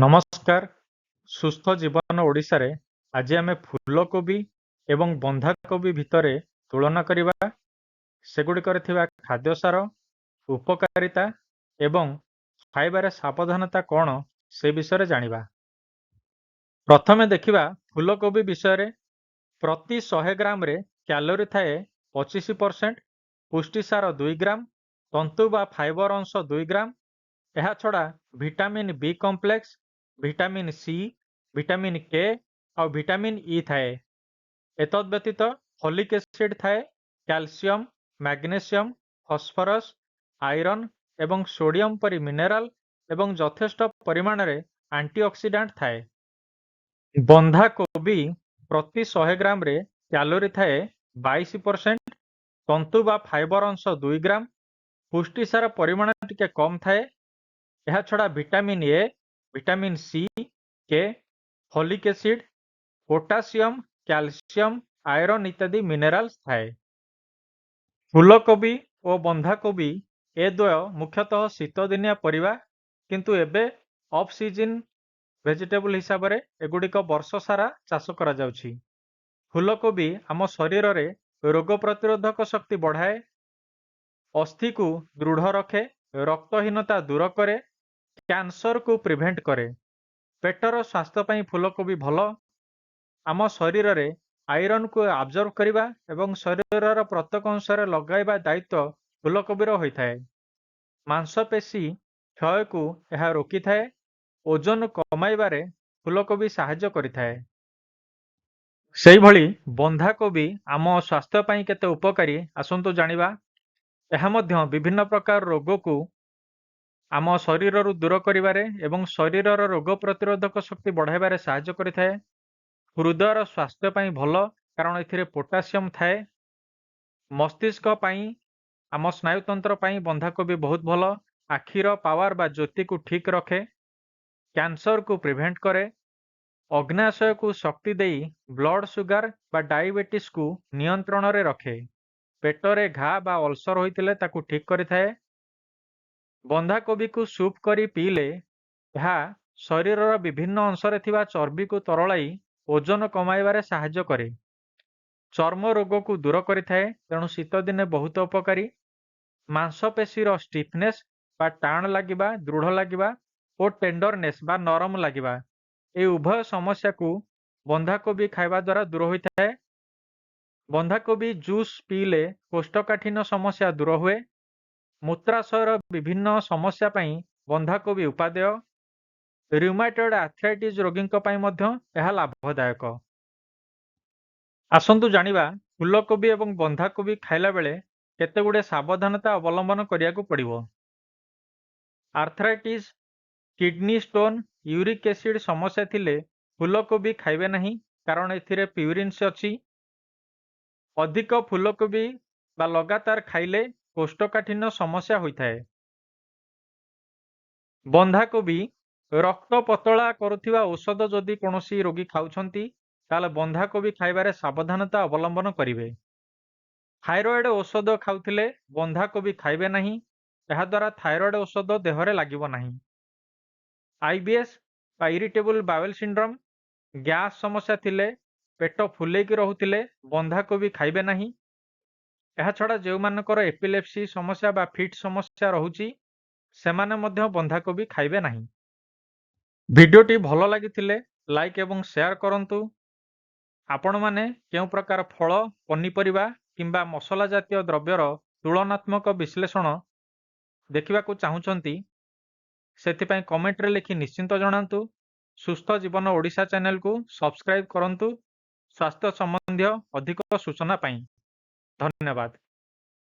ନମସ୍କାର। ସୁସ୍ଥ ଜୀବନ ଓଡ଼ିଶାରେ ଆଜି ଆମେ ଫୁଲକୋବି ଏବଂ ବନ୍ଧାକୋବି ଭିତରେ ତୁଳନା କରିବା। ସେଗୁଡ଼ିକରେ ଥିବା ଖାଦ୍ୟସାର, ଉପକାରିତା ଏବଂ ଖାଇବାରେ ସାବଧାନତା କ'ଣ ସେ ବିଷୟରେ ଜାଣିବା। ପ୍ରଥମେ ଦେଖିବା ଫୁଲକୋବି ବିଷୟରେ। ପ୍ରତି 100 ଗ୍ରାମରେ କ୍ୟାଲୋରି ଥାଏ 25%, ପୁଷ୍ଟିସାର 2 ଗ୍ରାମ, ତନ୍ତୁ ବା ଫାଇବର ଅଂଶ 2 ଗ୍ରାମ। ଏହାଛଡ଼ା vitamin B complex, vitamin C, vitamin K ଆଉ ଭିଟାମିନ୍ ଇ ଥାଏ। ଏତଦ୍ ବ୍ୟତୀତ ଫୋଲିକ୍ ଏସିଡ୍ ଥାଏ, କ୍ୟାଲସିୟମ୍, ମ୍ୟାଗ୍ନେସିୟମ୍, ଫସ୍ଫରସ୍, ଆଇରନ୍ ଏବଂ ସୋଡ଼ିୟମ୍ ପରି ମିନେରାଲ ଏବଂ ଯଥେଷ୍ଟ ପରିମାଣରେ ଆଣ୍ଟିଅକ୍ସିଡାଣ୍ଟ ଥାଏ। ବନ୍ଧାକୋବି ପ୍ରତି 100 ଗ୍ରାମରେ କ୍ୟାଲୋରି ଥାଏ 22%, ତନ୍ତୁ ବା ଫାଇବର ଅଂଶ 2 ଗ୍ରାମ, ପୁଷ୍ଟିସାର ପରିମାଣ ଟିକେ କମ୍ ଥାଏ। ଏହାଛଡ଼ା vitamin A, vitamin C, K, folic acid, potassium, calcium, iron ଇତ୍ୟାଦି ମିନେରାଲ୍ସ ଥାଏ। ଫୁଲକୋବି ଓ ବନ୍ଧାକୋବି ଏ ଦ୍ୱୟ ମୁଖ୍ୟତଃ ଶୀତଦିନିଆ ପରିବା, କିନ୍ତୁ ଏବେ ଅଫ୍ ସିଜନ୍ ଭେଜିଟେବୁଲ ହିସାବରେ ଏଗୁଡ଼ିକ ବର୍ଷ ସାରା ଚାଷ କରାଯାଉଛି। ଫୁଲକୋବି ଆମ ଶରୀରରେ ରୋଗ ପ୍ରତିରୋଧକ ଶକ୍ତି ବଢ଼ାଏ, ଅସ୍ଥିକୁ ଦୃଢ଼ ରଖେ, ରକ୍ତହୀନତା ଦୂର କରେ, କ୍ୟାନ୍ସରକୁ ପ୍ରିଭେଣ୍ଟ କରେ। ପେଟର ସ୍ୱାସ୍ଥ୍ୟ ପାଇଁ ଫୁଲକୋବି ଭଲ। ଆମ ଶରୀରରେ ଆଇରନ୍କୁ ଆବଜର୍ଭ କରିବା ଏବଂ ଶରୀରର ପ୍ରତ୍ୟେକ ଅଂଶରେ ଲଗାଇବା ଦାୟିତ୍ୱ ଫୁଲକୋବିର ହୋଇଥାଏ। ମାଂସପେଶୀ କ୍ଷୟକୁ ଏହା ରୋକିଥାଏ। ଓଜନ କମାଇବାରେ ଫୁଲକୋବି ସାହାଯ୍ୟ କରିଥାଏ। ସେହିଭଳି ବନ୍ଧାକୋବି ଆମ ସ୍ୱାସ୍ଥ୍ୟ ପାଇଁ କେତେ ଉପକାରୀ ଆସନ୍ତୁ ଜାଣିବା। ଏହା ମଧ୍ୟ ବିଭିନ୍ନ ପ୍ରକାର ରୋଗକୁ ଆମ ଶରୀରରୁ ଦୂର କରିବାରେ ଏବଂ ଶରୀରର ରୋଗ ପ୍ରତିରୋଧକ ଶକ୍ତି ବଢ଼ାଇବାରେ ସାହାଯ୍ୟ କରିଥାଏ। ହୃଦୟର ସ୍ୱାସ୍ଥ୍ୟ ପାଇଁ ଭଲ, କାରଣ ଏଥିରେ ପୋଟାସିୟମ୍ ଥାଏ। ମସ୍ତିଷ୍କ ପାଇଁ, ଆମ ସ୍ନାୟୁତନ୍ତ୍ର ପାଇଁ ବନ୍ଧାକୋବି ବହୁତ ଭଲ। ଆଖିର ପାୱାର ବା ଜ୍ୟୋତିକୁ ଠିକ୍ ରଖେ, କ୍ୟାନ୍ସରକୁ ପ୍ରିଭେଣ୍ଟ କରେ, ଅଗ୍ନାଶୟକୁ ଶକ୍ତି ଦେଇ ବ୍ଲଡ ସୁଗାର ବା ଡାଇବେଟିସ୍କୁ ନିୟନ୍ତ୍ରଣରେ ରଖେ, ପେଟରେ ଘା ବା ଅଲସର ହୋଇଥିଲେ ତାକୁ ଠିକ୍ କରିଥାଏ। ବନ୍ଧାକୋବିକୁ ସୁପ୍ କରି ପିଇଲେ ଏହା ଶରୀରର ବିଭିନ୍ନ ଅଂଶରେ ଥିବା ଚର୍ବିକୁ ତରଳାଇ ଓଜନ କମାଇବାରେ ସାହାଯ୍ୟ କରେ। ଚର୍ମ ରୋଗକୁ ଦୂର କରିଥାଏ, ତେଣୁ ଶୀତଦିନେ ବହୁତ ଉପକାରୀ। ମାଂସପେଶୀର ଷ୍ଟିଫନେସ୍ ବା ଟାଣ ଲାଗିବା, ଦୃଢ଼ ଲାଗିବା ଓ ଟେଣ୍ଡରନେସ୍ ବା ନରମ ଲାଗିବା, ଏହି ଉଭୟ ସମସ୍ୟାକୁ ବନ୍ଧାକୋବି ଖାଇବା ଦ୍ୱାରା ଦୂର ହୋଇଥାଏ। ବନ୍ଧାକୋବି ଜୁସ୍ ପିଇଲେ କୋଷ୍ଠକାଠିନ୍ୟ ସମସ୍ୟା ଦୂର ହୁଏ। ମୂତ୍ରାଶୟର ବିଭିନ୍ନ ସମସ୍ୟା ପାଇଁ ବନ୍ଧାକୋବି ଉପାଦେୟ। ରିଉମାଟଏଡ୍ ଆର୍ଥ୍ରାଇଟିସ୍ ରୋଗୀଙ୍କ ପାଇଁ ମଧ୍ୟ ଏହା ଲାଭଦାୟକ। ଆସନ୍ତୁ ଜାଣିବା ଫୁଲକୋବି ଏବଂ ବନ୍ଧାକୋବି ଖାଇଲା ବେଳେ କେତେଗୁଡ଼ିଏ ସାବଧାନତା ଅବଲମ୍ବନ କରିବାକୁ ପଡ଼ିବ। Arthritis, kidney stone, uric acid ସମସ୍ୟା ଥିଲେ ଫୁଲକୋବି ଖାଇବେ ନାହିଁ, କାରଣ ଏଥିରେ ପ୍ୟୁରିନ୍ସ ଅଛି। ଅଧିକ ଫୁଲକୋବି ବା ଲଗାତାର ଖାଇଲେ କୋଷ୍ଠକାଠିନ୍ୟ ସମସ୍ୟା ହୋଇଥାଏ। ବନ୍ଧାକୋବି ରକ୍ତ ପତଳା କରୁଥିବା ଔଷଧ ଯଦି କୌଣସି ରୋଗୀ ଖାଉଛନ୍ତି, ତାହେଲେ ବନ୍ଧାକୋବି ଖାଇବାରେ ସାବଧାନତା ଅବଲମ୍ବନ କରିବେ। ଥାଇରଏଡ୍ ଔଷଧ ଖାଉଥିଲେ ବନ୍ଧାକୋବି ଖାଇବେ ନାହିଁ, ଏହାଦ୍ୱାରା ଥାଇରଏଡ୍ ଔଷଧ ଦେହରେ ଲାଗିବ ନାହିଁ। ଆଇବିଏସ୍ ବା ଇରିଟେବୁଲ ବାୱେଲ୍ ସିଣ୍ଡ୍ରୋମ୍, ଗ୍ୟାସ୍ ସମସ୍ୟା ଥିଲେ, ପେଟ ଫୁଲେଇକି ରହୁଥିଲେ ବନ୍ଧାକୋବି ଖାଇବେ ନାହିଁ। ଏହାଛଡ଼ା ଯେଉଁମାନଙ୍କର ଏପିଲେପ୍ସି ସମସ୍ୟା ବା ଫିଟ୍ ସମସ୍ୟା ରହୁଛି, ସେମାନେ ମଧ୍ୟ ବନ୍ଧାକୋବି ଖାଇବେ ନାହିଁ। ଭିଡ଼ିଓଟି ଭଲ ଲାଗିଥିଲେ ଲାଇକ୍ ଏବଂ ସେୟାର କରନ୍ତୁ। ଆପଣମାନେ କେଉଁ ପ୍ରକାର ଫଳ, ପନିପରିବା କିମ୍ବା ମସଲା ଜାତୀୟ ଦ୍ରବ୍ୟର ତୁଳନାତ୍ମକ ବିଶ୍ଳେଷଣ ଦେଖିବାକୁ ଚାହୁଁଛନ୍ତି, ସେଥିପାଇଁ କମେଣ୍ଟରେ ଲେଖି ନିଶ୍ଚିନ୍ତ ଜଣାନ୍ତୁ। ସୁସ୍ଥ ଜୀବନ ଓଡ଼ିଶା ଚ୍ୟାନେଲକୁ ସବସ୍କ୍ରାଇବ୍ କରନ୍ତୁ ସ୍ୱାସ୍ଥ୍ୟ ସମ୍ବନ୍ଧୀୟ ଅଧିକ ସୂଚନା ପାଇଁ। ଧନ୍ୟବାଦ।